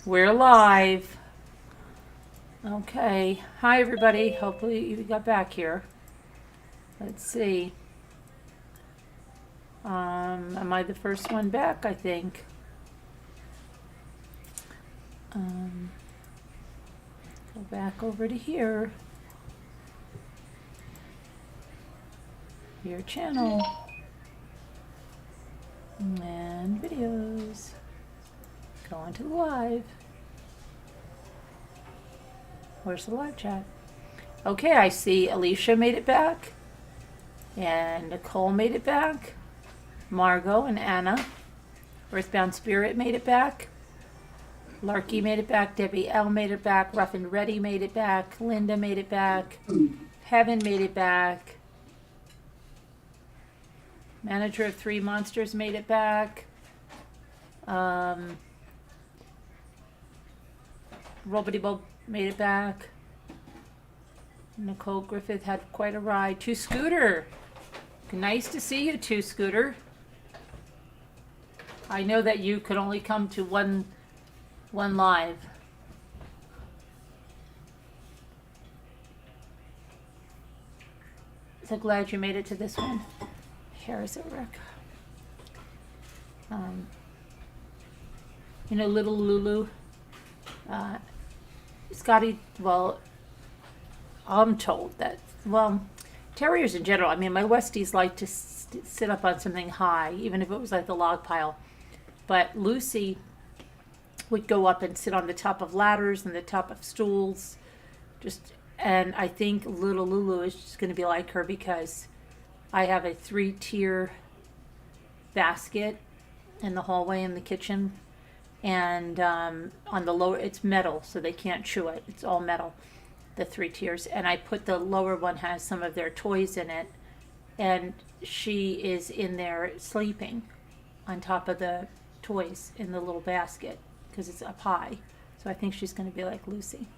We're live. Okay. Hi, everybody. Hopefully you got back here. Let's see. Am I the first one back? I think. Go back over to here. Your channel. And videos. Go on to the live. Where's the live chat? Okay, I see Alicia made it back. And Nicole made it back. Margot and Anna. Earthbound Spirit made it back. Larky made it back. Debbie L made it back. Rough and Ready made it back. Linda made it back. Heaven made it back. Manager of Three Monsters made it back. Robbity Bob made it back. Nicole Griffith had quite a ride. Two Scooter. Nice to see you, Two Scooter. I know that you could only come to one live. So glad you made it to this one. Harris at work. You know, little Lulu. Scotty, well, I'm told that, well, terriers in general, I mean, my Westies like to sit up on something high, even if it was like the log pile. But Lucy would go up and sit on the top of ladders and the top of stools. And I think little Lulu is just going to be like her because I have a 3-tier basket in the hallway in the kitchen. And on the lower, it's metal, so they can't chew it. It's all metal, the 3 tiers. And I put the lower one has some of their toys in it. And she is in there sleeping on top of the toys in the little basket because it's up high. So I think she's going to be like Lucy.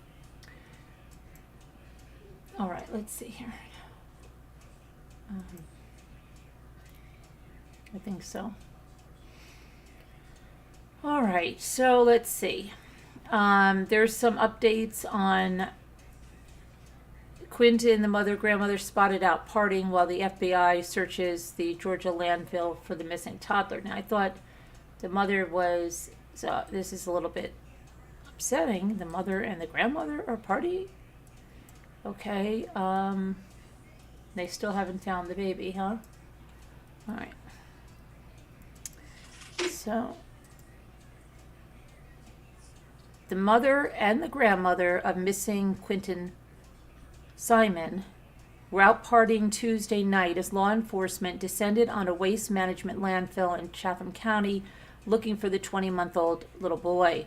All right, let's see here. I think so. All right, so let's see. There's some updates on Quinton, the mother, grandmother spotted out partying while the FBI searches the Georgia landfill for the missing toddler. Now, I thought the mother was, so this is a little bit upsetting. The mother and the grandmother are partying? Okay, they still haven't found the baby, huh? All right. So the mother and the grandmother of missing Quinton Simon were out partying Tuesday night as law enforcement descended on a waste management landfill in Chatham County looking for the 20-month-old little boy.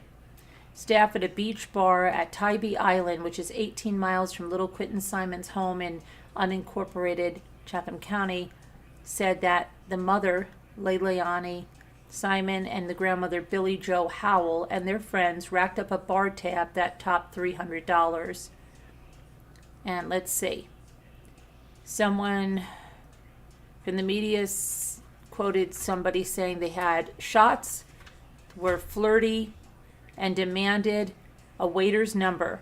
Staff at a beach bar at Tybee Island, which is 18 miles from little Quinton Simon's home in unincorporated Chatham County, said that the mother, Leilani Simon, and the grandmother, Billy Joe Howell, and their friends racked up a bar tab that topped $300. And let's see. Someone from the media quoted somebody saying they had shots, were flirty, and demanded a waiter's number.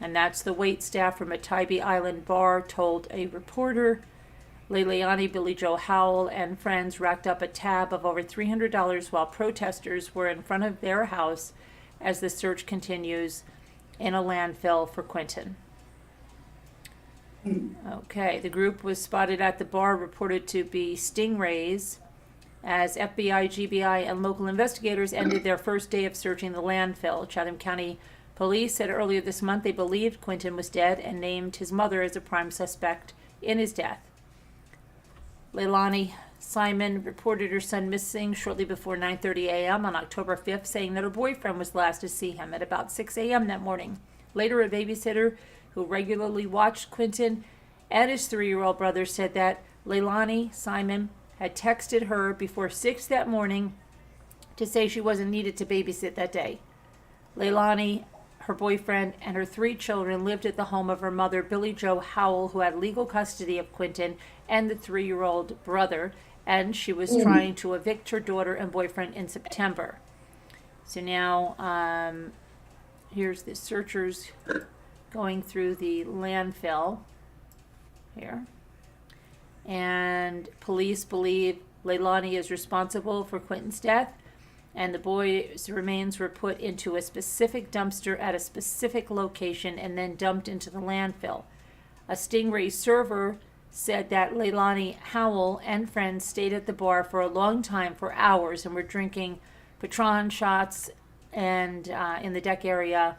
And that's the wait staff from a Tybee Island bar told a reporter. Leilani, Billy Joe Howell, and friends racked up a tab of over $300 while protesters were in front of their house as the search continues in a landfill for Quinton. Okay, the group was spotted at the bar, reported to be Stingrays, as FBI, GBI, and local investigators ended their first day of searching the landfill. Chatham County Police said earlier this month they believed Quinton was dead and named his mother as a prime suspect in his death. Leilani Simon reported her son missing shortly before 9:30 a.m. on October 5th, saying that her boyfriend was last to see him at about 6 a.m. that morning. Later, a babysitter who regularly watched Quinton and his 3-year-old brother said that Leilani Simon had texted her before 6 that morning to say she wasn't needed to babysit that day. Leilani, her boyfriend, and her 3 children lived at the home of her mother, Billy Joe Howell, who had legal custody of Quinton and the 3-year-old brother, and she was trying to evict her daughter and boyfriend in September. So now here's the searchers going through the landfill here. And police believe Leilani is responsible for Quinton's death, and the boy's remains were put into a specific dumpster at a specific location and then dumped into the landfill. A Stingray server said that Leilani Howell and friends stayed at the bar for a long time, for hours, and were drinking Patron shots and in the deck area,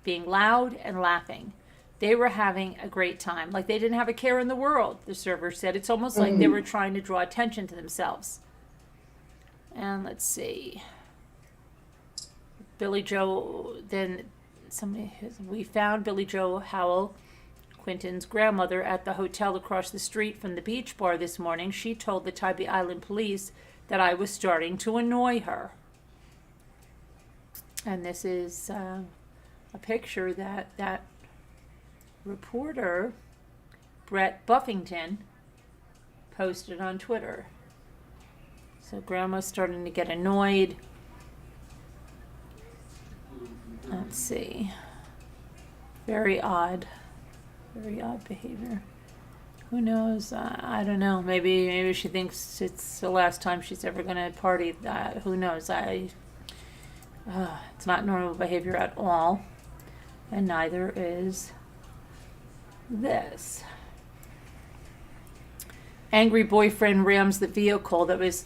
being loud and laughing. They were having a great time, like they didn't have a care in the world, the server said. It's almost like they were trying to draw attention to themselves. And let's see. Billy Joe, then we found Billy Joe Howell, Quinton's grandmother, at the hotel across the street from the beach bar this morning. She told the Tybee Island police that I was starting to annoy her. And this is a picture that reporter, Brett Buffington, posted on Twitter. So grandma's starting to get annoyed. Let's see. Very odd behavior. Who knows? I don't know. Maybe she thinks it's the last time she's ever going to party. Who knows? It's not normal behavior at all. And neither is this. Angry boyfriend rams the vehicle that was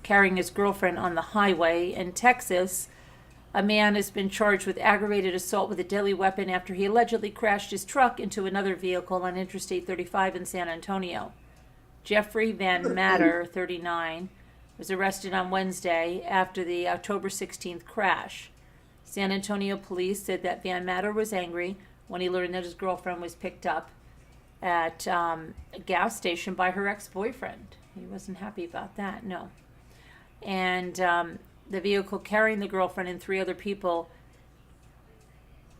carrying his girlfriend on the highway. In Texas, a man has been charged with aggravated assault with a deadly weapon after he allegedly crashed his truck into another vehicle on Interstate 35 in San Antonio. Jeffrey Van Matter, 39, was arrested on Wednesday after the October 16th crash. San Antonio police said that Van Matter was angry when he learned that his girlfriend was picked up at a gas station by her ex-boyfriend. He wasn't happy about that, no. And the vehicle carrying the girlfriend and 3 other people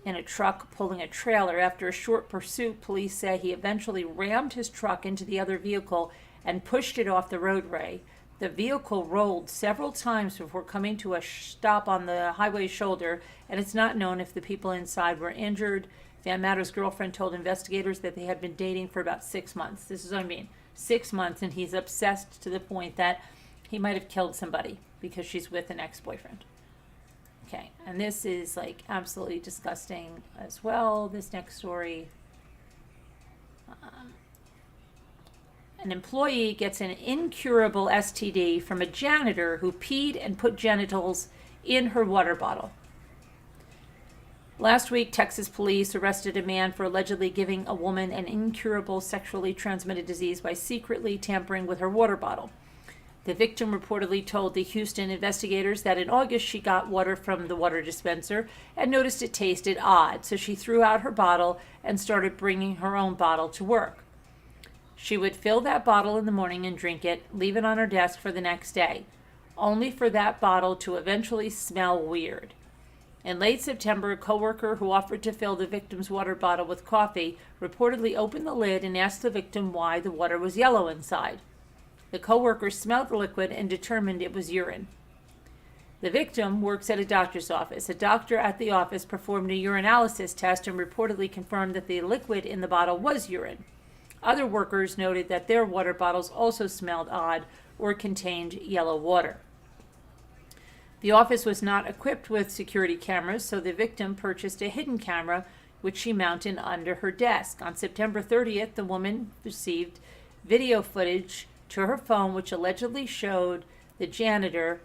in a truck pulling a trailer. After a short pursuit, police say he eventually rammed his truck into the other vehicle and pushed it off the roadway. The vehicle rolled several times before coming to a stop on the highway shoulder, and it's not known if the people inside were injured. Van Matter's girlfriend told investigators that they had been dating for about 6 months. This is what I mean. 6 months, and he's obsessed to the point that he might have killed somebody because she's with an ex-boyfriend. Okay, and this is like absolutely disgusting as well. This next story. An employee gets an incurable STD from a janitor who peed and put genitals in her water bottle. Last week, Texas police arrested a man for allegedly giving a woman an incurable sexually transmitted disease by secretly tampering with her water bottle. The victim reportedly told the Houston investigators that in August she got water from the water dispenser and noticed it tasted odd, so she threw out her bottle and started bringing her own bottle to work. She would fill that bottle in the morning and drink it, leave it on her desk for the next day, only for that bottle to eventually smell weird. In late September, a coworker who offered to fill the victim's water bottle with coffee reportedly opened the lid and asked the victim why the water was yellow inside. The coworker smelled the liquid and determined it was urine. The victim works at a doctor's office. A doctor at the office performed a urinalysis test and reportedly confirmed that the liquid in the bottle was urine. Other workers noted that their water bottles also smelled odd or contained yellow water. The office was not equipped with security cameras, so the victim purchased a hidden camera, which she mounted under her desk. On September 30th, the woman received video footage to her phone, which allegedly showed the janitor,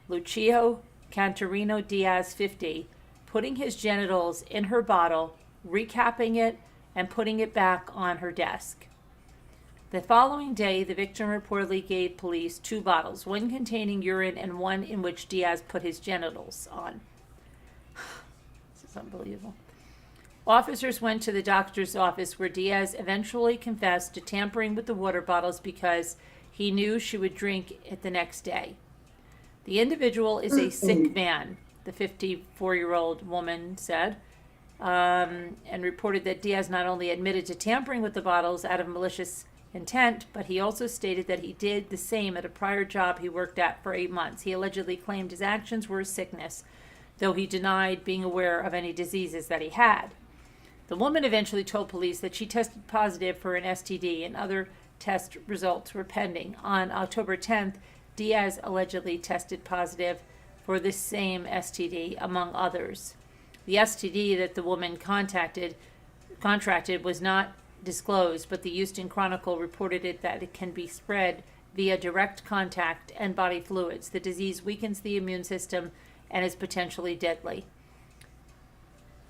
Lucio Cantarino Diaz, 50, putting his genitals in her bottle, recapping it, and putting it back on her desk. The following day, the victim reportedly gave police 2 bottles, one containing urine and one in which Diaz put his genitals on. This is unbelievable. Officers went to the doctor's office where Diaz eventually confessed to tampering with the water bottles because he knew she would drink it the next day. The individual is a sick man, the 54-year-old woman said, and reported that Diaz not only admitted to tampering with the bottles out of malicious intent, but he also stated that he did the same at a prior job he worked at for 8 months. He allegedly claimed his actions were a sickness. though he denied being aware of any diseases that he had. The woman eventually told police that she tested positive for an STD and other test results were pending. On October 10th, Diaz allegedly tested positive for this same STD, among others. The STD that the woman contracted was not disclosed, but the Houston Chronicle reported that it can be spread via direct contact and body fluids. The disease weakens the immune system and is potentially deadly.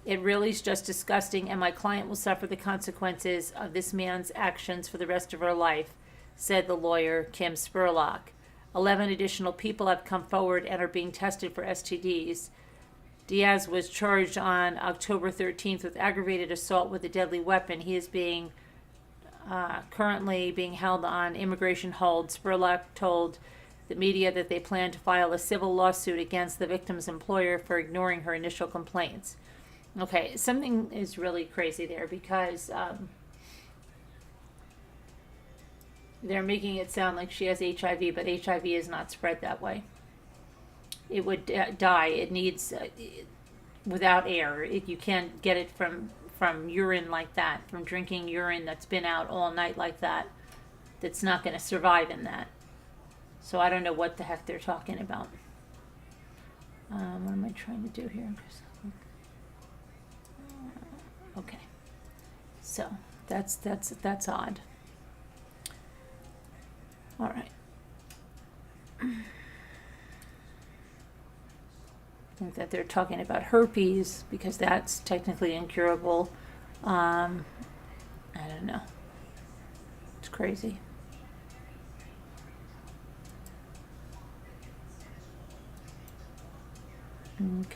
It really is just disgusting, and my client will suffer the consequences of this man's actions for the rest of her life, said the lawyer, Kim Spurlock. 11 additional people have come forward and are being tested for STDs. Diaz was charged on October 13th with aggravated assault with a deadly weapon. He is currently being held on immigration hold. Spurlock told the media that they plan to file a civil lawsuit against the victim's employer for ignoring her initial complaints. Okay, something is really crazy there because they're making it sound like she has HIV, but HIV is not spread that way. It would die. It needs, without air. You can't get it from urine like that, from drinking urine that's been out all night like that. That's not going to survive in that. So I don't know what the heck they're talking about. What am I trying to do here? Okay, so that's odd. All right. I think that they're talking about herpes because that's technically incurable. I don't know. It's crazy. Okay.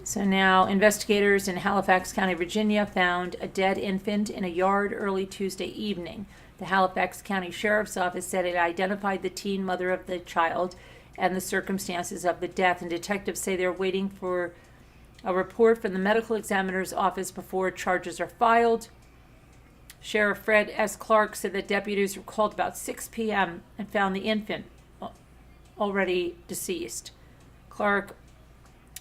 So now investigators in Halifax County, Virginia found a dead infant in a yard early Tuesday evening. The Halifax County Sheriff's Office said it identified the teen mother of the child and the circumstances of the death, and detectives say they're waiting for a report from the medical examiner's office before charges are filed. Sheriff Fred S. Clark said that deputies were called about 6 p.m. and found the infant already deceased. Clark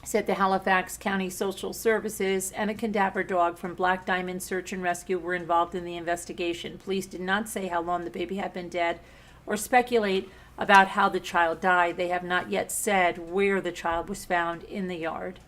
said the Halifax County Social Services and a cadaver dog from Black Diamond Search and Rescue were involved in the investigation. Police did not say how long the baby had been dead or speculate about how the child died. They have not yet said where the child was found in the yard.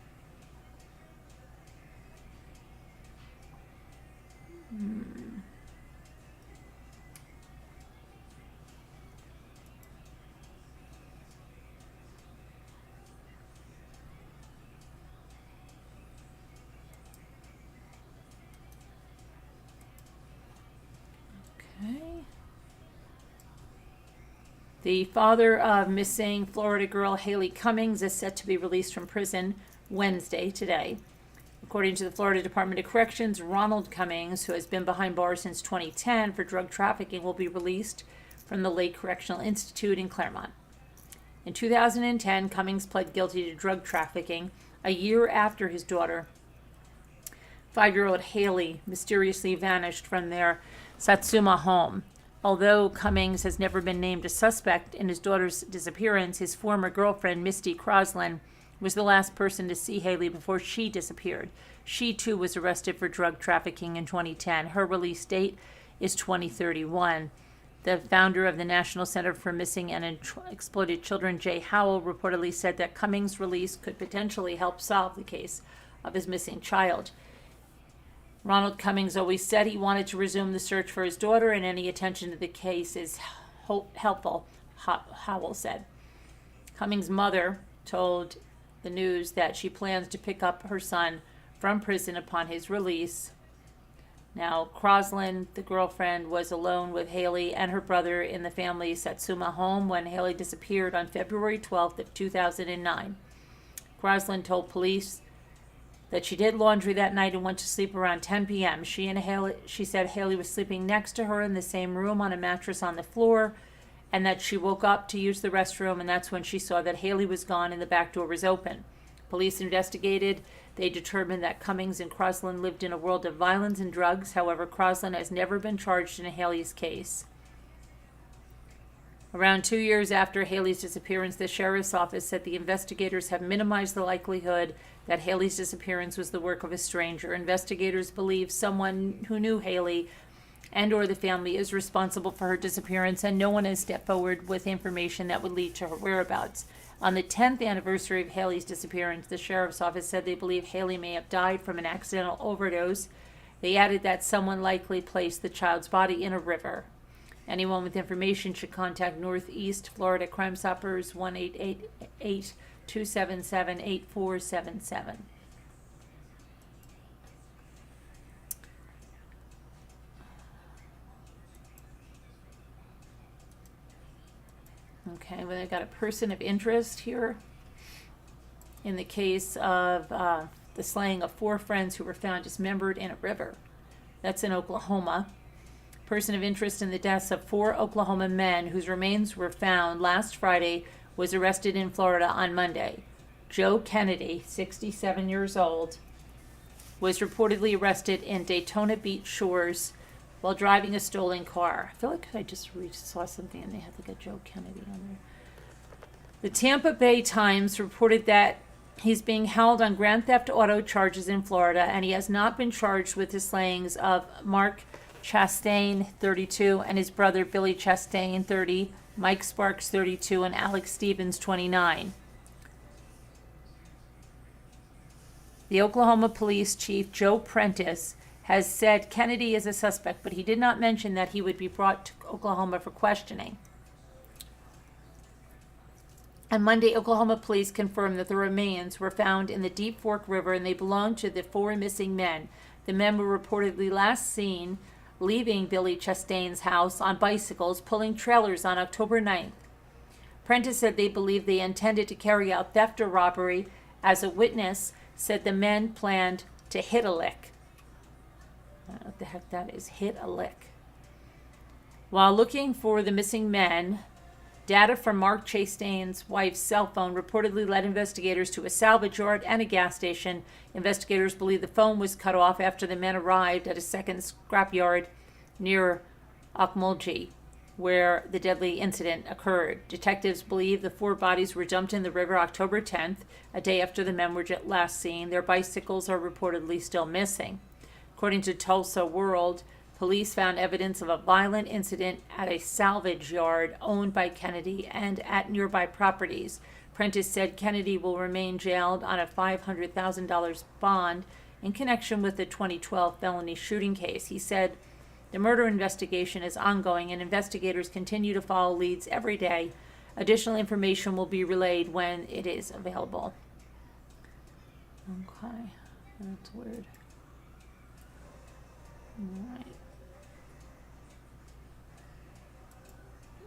The father of missing Florida girl Haleigh Cummings is set to be released from prison Wednesday, today. According to the Florida Department of Corrections, Ronald Cummings, who has been behind bars since 2010 for drug trafficking, will be released from the Lake Correctional Institute in Claremont. In 2010, Cummings pled guilty to drug trafficking a year after his daughter, 5-year-old Haleigh, mysteriously vanished from their Satsuma home. Although Cummings has never been named a suspect in his daughter's disappearance, his former girlfriend, Misty Crosland, was the last person to see Haleigh before she disappeared. She, too, was arrested for drug trafficking in 2010. Her release date is 2031. The founder of the National Center for Missing and Exploited Children, Jay Howell, reportedly said that Cummings' release could potentially help solve the case of his missing child. Ronald Cummings always said he wanted to resume the search for his daughter, and any attention to the case is helpful, Howell said. Cummings' mother told the News that she plans to pick up her son from prison upon his release. Now, Crosland, the girlfriend, was alone with Haleigh and her brother in the family's Satsuma home when Haleigh disappeared on February 12th of 2009. Crosland told police that she did laundry that night and went to sleep around 10 p.m. She said Haleigh was sleeping next to her in the same room on a mattress on the floor, and that she woke up to use the restroom, and that's when she saw that Haleigh was gone and the back door was open. Police investigated. They determined that Cummings and Crosland lived in a world of violence and drugs. However, Crosland has never been charged in Haleigh's case. Around 2 years after Haleigh's disappearance, the sheriff's office said the investigators have minimized the likelihood that Haleigh's disappearance was the work of a stranger. Investigators believe someone who knew Haleigh and or the family is responsible for her disappearance, and no one has stepped forward with information that would lead to her whereabouts. On the 10th anniversary of Haleigh's disappearance, the sheriff's office said they believe Haleigh may have died from an accidental overdose. They added that someone likely placed the child's body in a river. Anyone with information should contact Northeast Florida Crime Stoppers 1-888-277-8477. Okay, well, I got a person of interest here in the case of the slaying of 4 friends who were found dismembered in a river. That's in Oklahoma. Person of interest in the deaths of 4 Oklahoma men whose remains were found last Friday was arrested in Florida on Monday. Joe Kennedy, 67 years old, was reportedly arrested in Daytona Beach shores while driving a stolen car. I feel like I just saw something and they had like a Joe Kennedy on there. The Tampa Bay Times reported that he's being held on grand theft auto charges in Florida, and he has not been charged with the slayings of Mark Chastain, 32, and his brother Billy Chastain, 30, Mike Sparks, 32, and Alex Stevens, 29. The Oklahoma Police Chief Joe Prentice has said Kennedy is a suspect, but he did not mention that he would be brought to Oklahoma for questioning. On Monday, Oklahoma police confirmed that the remains were found in the Deep Fork River and they belonged to the 4 missing men. The men were reportedly last seen leaving Billy Chastain's house on bicycles, pulling trailers on October 9th. Prentice said they believed they intended to carry out theft or robbery. As a witness said the men planned to hit a lick. I don't know what the heck that is, hit a lick. While looking for the missing men, data from Mark Chastain's wife's cell phone reportedly led investigators to a salvage yard and a gas station. Investigators believe the phone was cut off after the men arrived at a second scrapyard near Okmulgee, where the deadly incident occurred. Detectives believe the 4 bodies were dumped in the river October 10th, a day after the men were last seen. Their bicycles are reportedly still missing. According to Tulsa World, police found evidence of a violent incident at a salvage yard owned by Kennedy and at nearby properties. Prentice said Kennedy will remain jailed on a $500,000 bond in connection with the 2012 felony shooting case. He said the murder investigation is ongoing and investigators continue to follow leads every day. Additional information will be relayed when it is available. Okay, that's weird. All right.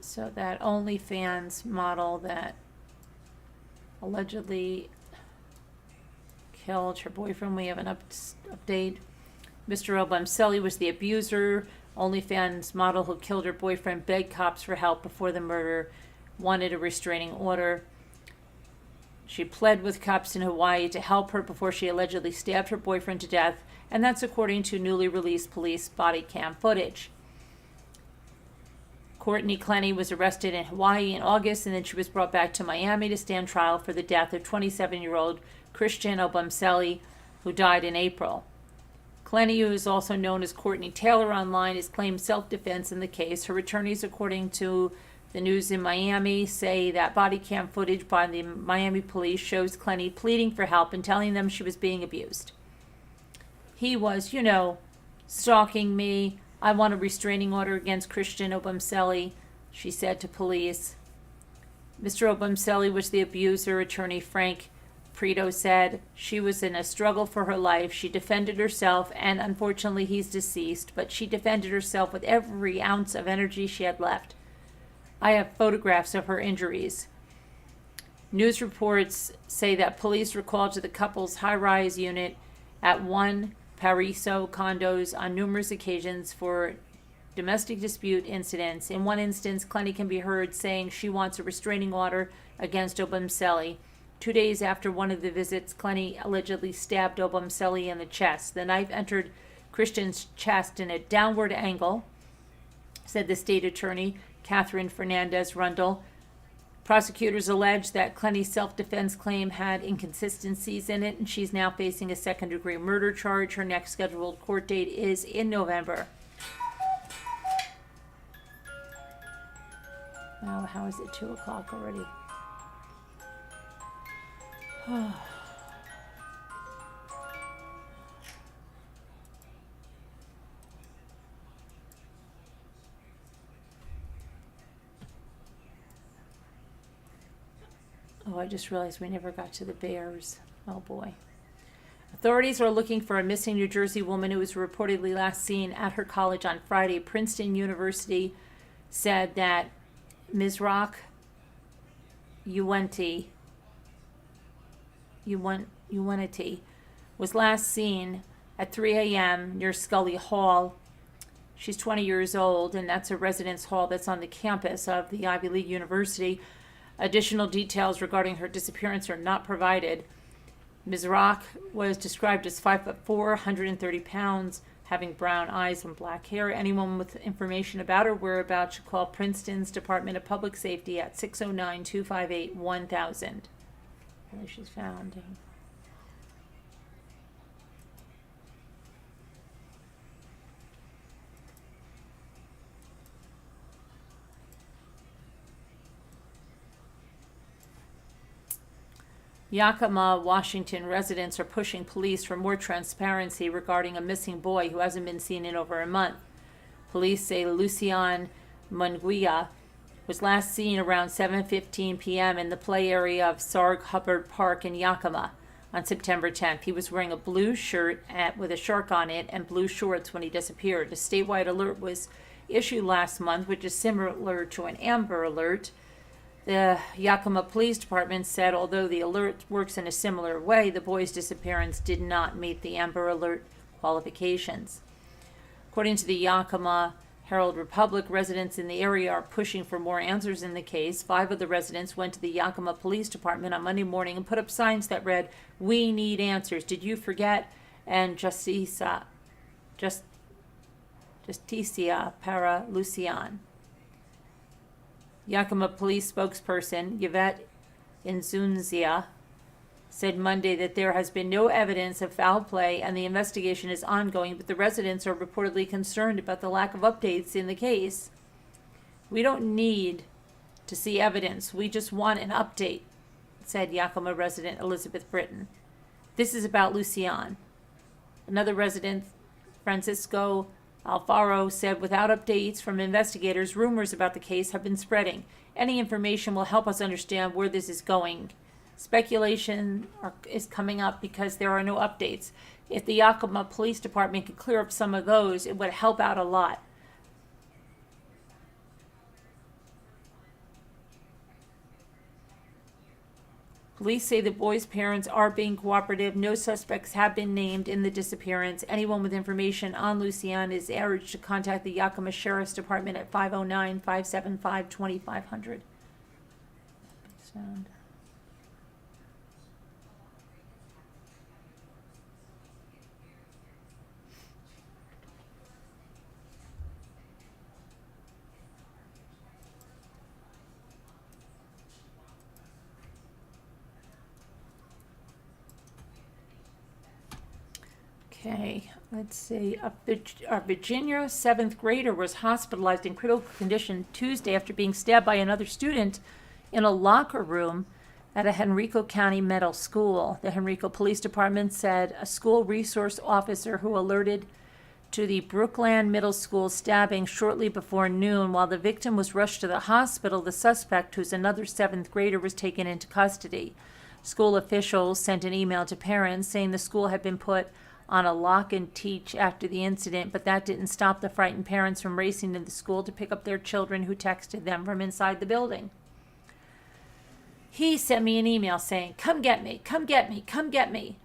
So that OnlyFans model that allegedly killed her boyfriend, we have an update. Mr. Obamselli was the abuser. OnlyFans model who killed her boyfriend begged cops for help before the murder, wanted a restraining order. She pled with cops in Hawaii to help her before she allegedly stabbed her boyfriend to death, and that's according to newly released police body cam footage. Courtney Clenny was arrested in Hawaii in August, and then she was brought back to Miami to stand trial for the death of 27-year-old Christian Obamselli, who died in April. Clenny, who is also known as Courtney Taylor online, has claimed self-defense in the case. Her attorneys, according to the news in Miami, say that body cam footage by the Miami police shows Clenny pleading for help and telling them she was being abused. He was, stalking me. I want a restraining order against Christian Obamselli, she said to police. Mr. Obamselli was the abuser, attorney Frank Prito said. She was in a struggle for her life. She defended herself, and unfortunately he's deceased, but she defended herself with every ounce of energy she had left. I have photographs of her injuries. News reports say that police were called to the couple's high-rise unit at One Paraiso condos on numerous occasions for domestic dispute incidents. In one instance, Clenny can be heard saying she wants a restraining order against Obamselli. 2 days after one of the visits, Clenny allegedly stabbed Obamselli in the chest. The knife entered Christian's chest in a downward angle, said the state attorney. Catherine Fernandez Rundle. Prosecutors allege that Clenny's self-defense claim had inconsistencies in it, and she's now facing a second-degree murder charge. Her next scheduled court date is in November. Oh, how is it 2 o'clock already? Oh, I just realized we never got to the Bears. Oh, boy. Authorities are looking for a missing New Jersey woman who was reportedly last seen at her college on Friday. Princeton University said that Mizrak Uwenti was last seen at 3 a.m. near Scully Hall. She's 20 years old, and that's a residence hall that's on the campus of the Ivy League University. Additional details regarding her disappearance are not provided. Mizrak was described as 5'4", 130 pounds, having brown eyes and black hair. Anyone with information about her whereabouts should call Princeton's Department of Public Safety at 609-258-1000. Where she's found. Yakima, Washington residents are pushing police for more transparency regarding a missing boy who hasn't been seen in over a month. Police say Lucian Munguia was last seen around 7:15 p.m. in the play area of Sarg Hubbard Park in Yakima on September 10th. He was wearing a blue shirt with a shark on it and blue shorts when he disappeared. A statewide alert was issued last month, which is similar to an Amber Alert. The Yakima Police Department said although the alert works in a similar way, the boy's disappearance did not meet the Amber Alert qualifications. According to the Yakima Herald Republic, residents in the area are pushing for more answers in the case. 5 of the residents went to the Yakima Police Department on Monday morning and put up signs that read, "We need answers. Did you forget?" and Justicia para Lucian. Yakima police spokesperson Yvette Inzunzia said Monday that there has been no evidence of foul play and the investigation is ongoing, but the residents are reportedly concerned about the lack of updates in the case. "We don't need to see evidence. We just want an update," said Yakima resident Elizabeth Britton. "This is about Lucian." Another resident, Francisco Alfaro, said without updates from investigators, rumors about the case have been spreading. Any information will help us understand where this is going. Speculation is coming up because there are no updates. If the Yakima Police Department could clear up some of those, it would help out a lot. Police say the boy's parents are being cooperative. No suspects have been named in the disappearance. Anyone with information on Lucian is urged to contact the Yakima Sheriff's Department at 509-575-2500. Sound. Okay, let's see. A Virginia 7th grader was hospitalized in critical condition Tuesday after being stabbed by another student in a locker room at a Henrico County middle school. The Henrico Police Department said a school resource officer who alerted to the Brookland Middle School stabbing shortly before noon. While the victim was rushed to the hospital, the suspect, who's another 7th grader, was taken into custody. School officials sent an email to parents saying the school had been put on a lock and teach after the incident, but that didn't stop the frightened parents from racing to the school to pick up their children who texted them from inside the building. "He sent me an email saying, 'Come get me, come get me, come get me,'"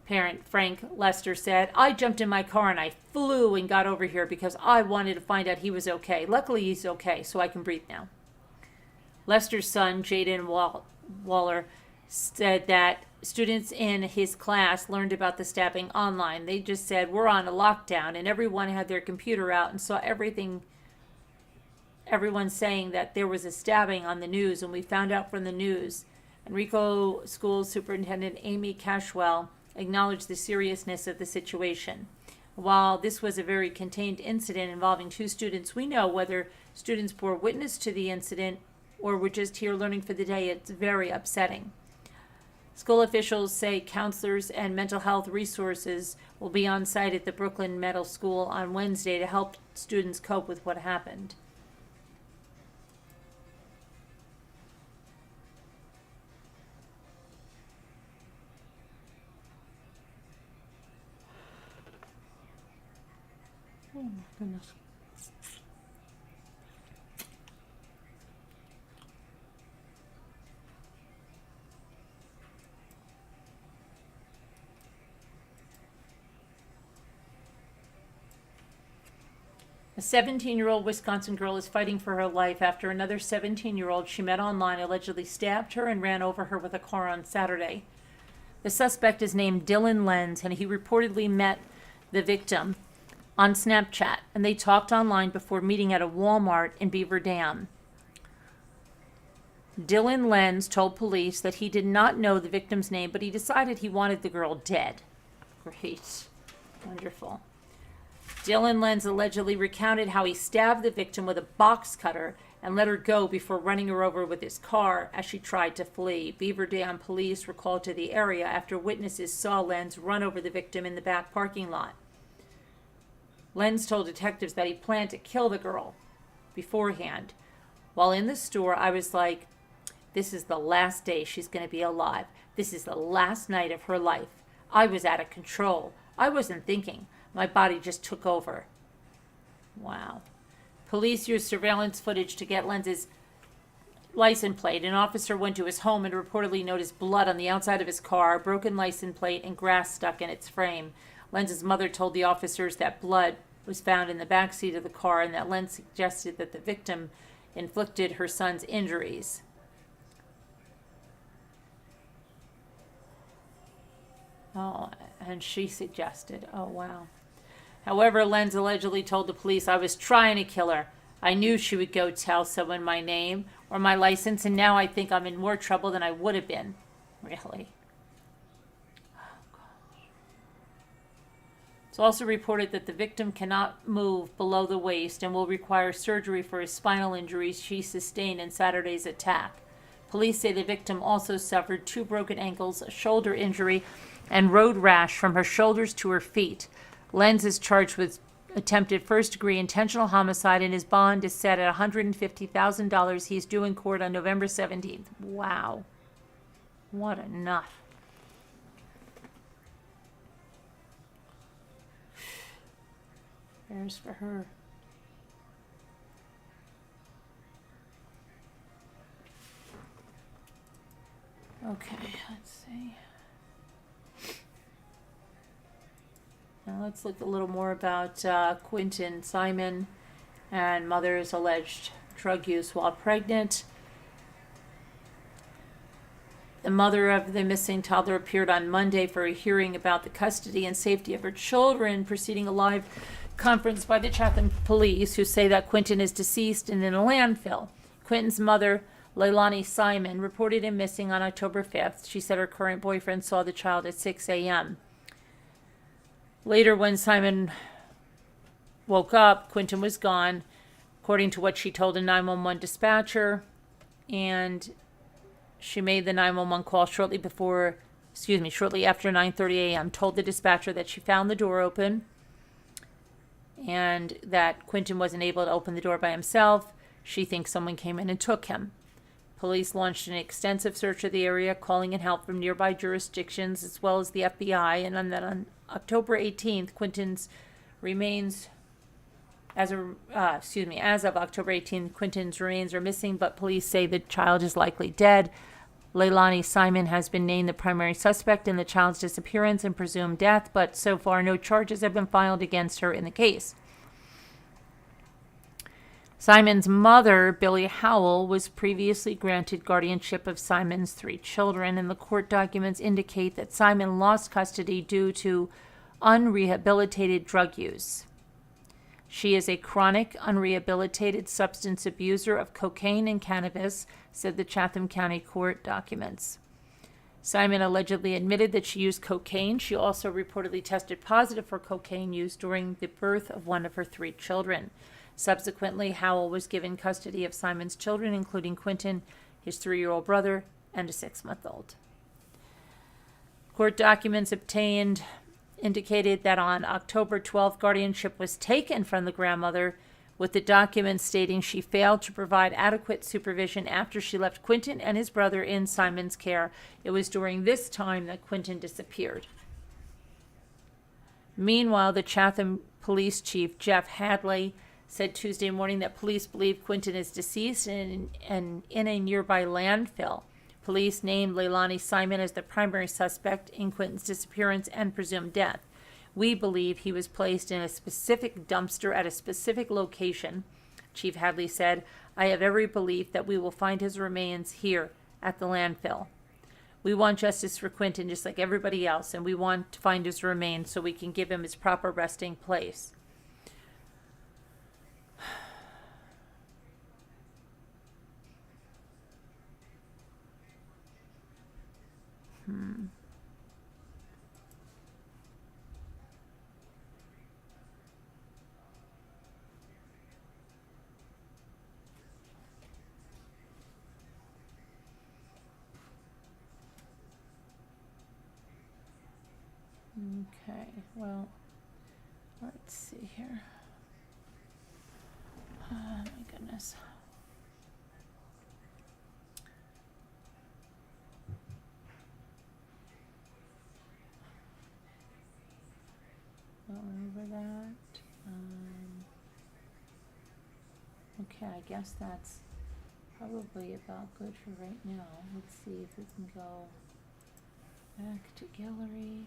parent Frank Lester said. "I jumped in my car and I flew and got over here because I wanted to find out he was okay. Luckily he's okay, so I can breathe now." Lester's son, Jaden Waller, said that students in his class learned about the stabbing online. They just said, "We're on a lockdown," and everyone had their computer out and saw everything everyone saying that there was a stabbing on the news, and we found out from the news. Enrico School Superintendent Amy Cashwell acknowledged the seriousness of the situation. While this was a very contained incident involving 2 students, we know whether students bore witness to the incident or were just here learning for the day. It's very upsetting. School officials say counselors and mental health resources will be on site at the Brooklyn Middle School on Wednesday to help students cope with what happened. Oh my goodness. A 17-year-old Wisconsin girl is fighting for her life after another 17-year-old she met online allegedly stabbed her and ran over her with a car on Saturday. The suspect is named Dylan Lenz, and he reportedly met the victim on Snapchat, and they talked online before meeting at a Walmart in Beaver Dam. Dylan Lenz told police that he did not know the victim's name, but he decided he wanted the girl dead. Great. Wonderful. Dylan Lenz allegedly recounted how he stabbed the victim with a box cutter and let her go before running her over with his car as she tried to flee. Beaver Dam police were called to the area after witnesses saw Lenz run over the victim in the back parking lot. Lenz told detectives that he planned to kill the girl beforehand. While in the store, I was like, this is the last day she's going to be alive. This is the last night of her life. I was out of control. I wasn't thinking. My body just took over. Wow. Police used surveillance footage to get Lenz's license plate. An officer went to his home and reportedly noticed blood on the outside of his car, a broken license plate, and grass stuck in its frame. Lenz's mother told the officers that blood was found in the back seat of the car and that Lenz suggested that the victim inflicted her son's injuries. Oh, and she suggested. Oh, wow. However, Lenz allegedly told the police, I was trying to kill her. I knew she would go tell someone my name or my license, and now I think I'm in more trouble than I would have been. Really? Oh, gosh. It's also reported that the victim cannot move below the waist and will require surgery for a spinal injury she sustained in Saturday's attack. Police say the victim also suffered 2 broken ankles, a shoulder injury, and road rash from her shoulders to her feet. Lenz is charged with attempted first-degree intentional homicide, and his bond is set at $150,000. He's due in court on November 17th. Wow. What a nut. Prayers for her. Okay, let's see. Now let's look a little more about Quinton Simon and mother's alleged drug use while pregnant. The mother of the missing toddler appeared on Monday for a hearing about the custody and safety of her children, preceding a live conference by the Chatham police, who say that Quinton is deceased and in a landfill. Quinton's mother, Haleigh Simon, reported him missing on October 5th. She said her current boyfriend saw the child at 6 a.m. Later, when Simon woke up, Quinton was gone, according to what she told a 911 dispatcher, and she made the 911 call shortly after 9:30 a.m., told the dispatcher that she found the door open and that Quinton wasn't able to open the door by himself. She thinks someone came in and took him. Police launched an extensive search of the area, calling in help from nearby jurisdictions as well as the FBI. And on October 18th, Quinton's remains, as of October 18th, Quinton's remains are missing, but police say the child is likely dead. Haleigh Simon has been named the primary suspect in the child's disappearance and presumed death, but so far no charges have been filed against her in the case. Simon's mother, Billie Howell, was previously granted guardianship of Simon's 3 children, and the court documents indicate that Simon lost custody due to unrehabilitated drug use. She is a chronic, unrehabilitated substance abuser of cocaine and cannabis, said the Chatham County Court documents. Simon allegedly admitted that she used cocaine. She also reportedly tested positive for cocaine use during the birth of one of her 3 children. Subsequently, Howell was given custody of Simon's children, including Quinton, his 3-year-old brother, and a 6-month-old. Court documents obtained indicated that on October 12th, guardianship was taken from the grandmother, with the documents stating she failed to provide adequate supervision after she left Quinton and his brother in Simon's care. It was during this time that Quinton disappeared. Meanwhile, the Chatham Police Chief, Jeff Haleigh, said Tuesday morning that police believe Quinton is deceased and in a nearby landfill. Police named Leilani Simon as the primary suspect in Quinton's disappearance and presumed death. We believe he was placed in a specific dumpster at a specific location, Chief Haleigh said. I have every belief that we will find his remains here at the landfill. We want justice for Quinton just like everybody else, and we want to find his remains so we can give him his proper resting place. Okay, well, let's see here. Oh my goodness. Over that. Okay, I guess that's probably about good for right now. Let's see if we can go back to gallery.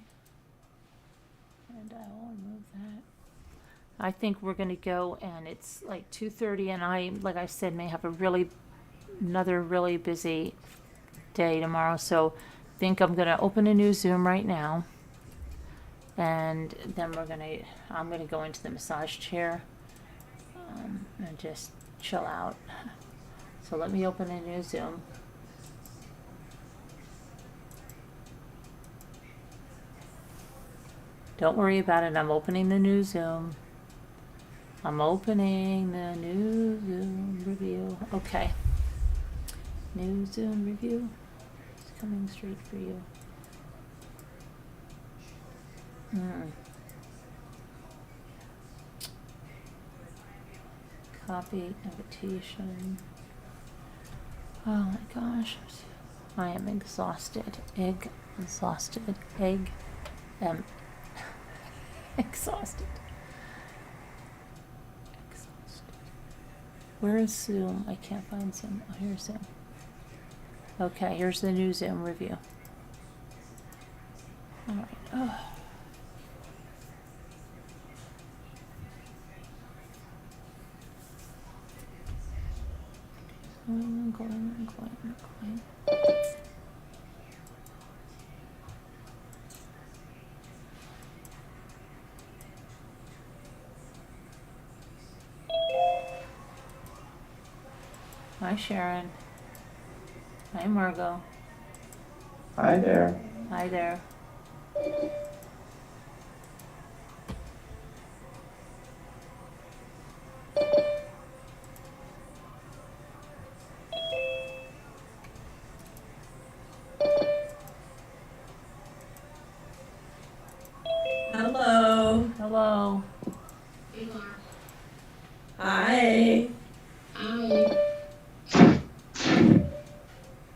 And I will remove that. I think we're going to go, and it's like 2:30, and I, like I said, may have another really busy day tomorrow. So I think I'm going to open a new Zoom right now. And then I'm going to go into the massage chair and just chill out. So let me open a new Zoom. Don't worry about it. I'm opening the new Zoom. I'm opening the new Zoom review. Okay. New Zoom review. It's coming straight for you. Copy invitation. Oh my gosh. I am exhausted. Exhausted. Exhausted. Where is Zoom? I can't find Zoom. Oh, here's Zoom. Okay, here's the new Zoom review. All right. Oh. Going. Hi, Sharon. Hi, Margot. Hi there. Hi there. Hello. Hello. Hi. Hi.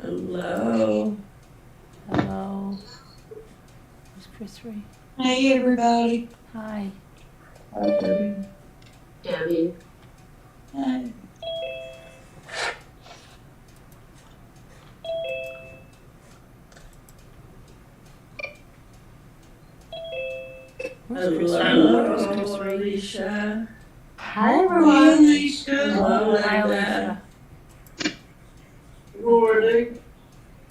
Hello. Hello. Where's Chris Ray? Hey, everybody. Hi. Hi, Debbie. Debbie. Hi. Where's Chris Ray? Hello, Where's Chris Ray? Alicia. Hi, Hi, Alicia. Hello, Hi, Linda. Alicia. Good morning.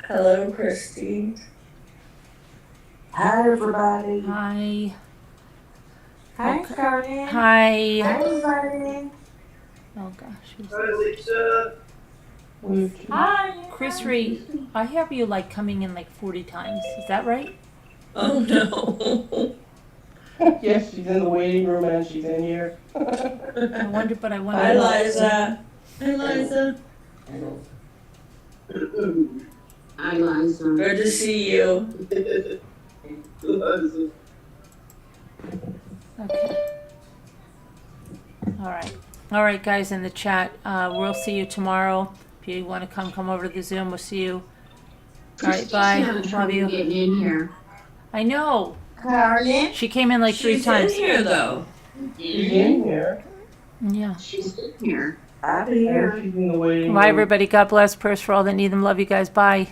Hello, Christy. Hi, everybody. Hi. Hi, Okay. Carmen. Hi. Hi, everybody. Oh gosh. Hi, Lisa. Hi. Chris Ree, I have you like coming in like 40 times. Is that right? Oh, no. Yes, she's in the waiting room and she's in here. I wonder. Hi, Liza. Hi, Liza. Hi, Liza. Good to see you. Okay. All right, guys in the chat. We'll see you tomorrow. If you want to come over to the Zoom, we'll see you. All right, She's bye. having Love trouble you. getting in here. I know. Carmen. She came in like 3 times. She's in here, though. She's in here. Yeah. She's in here. Out of And here. she's in the waiting room. Bye, everybody. God bless. Prayers for all that need them. Love you guys. Bye.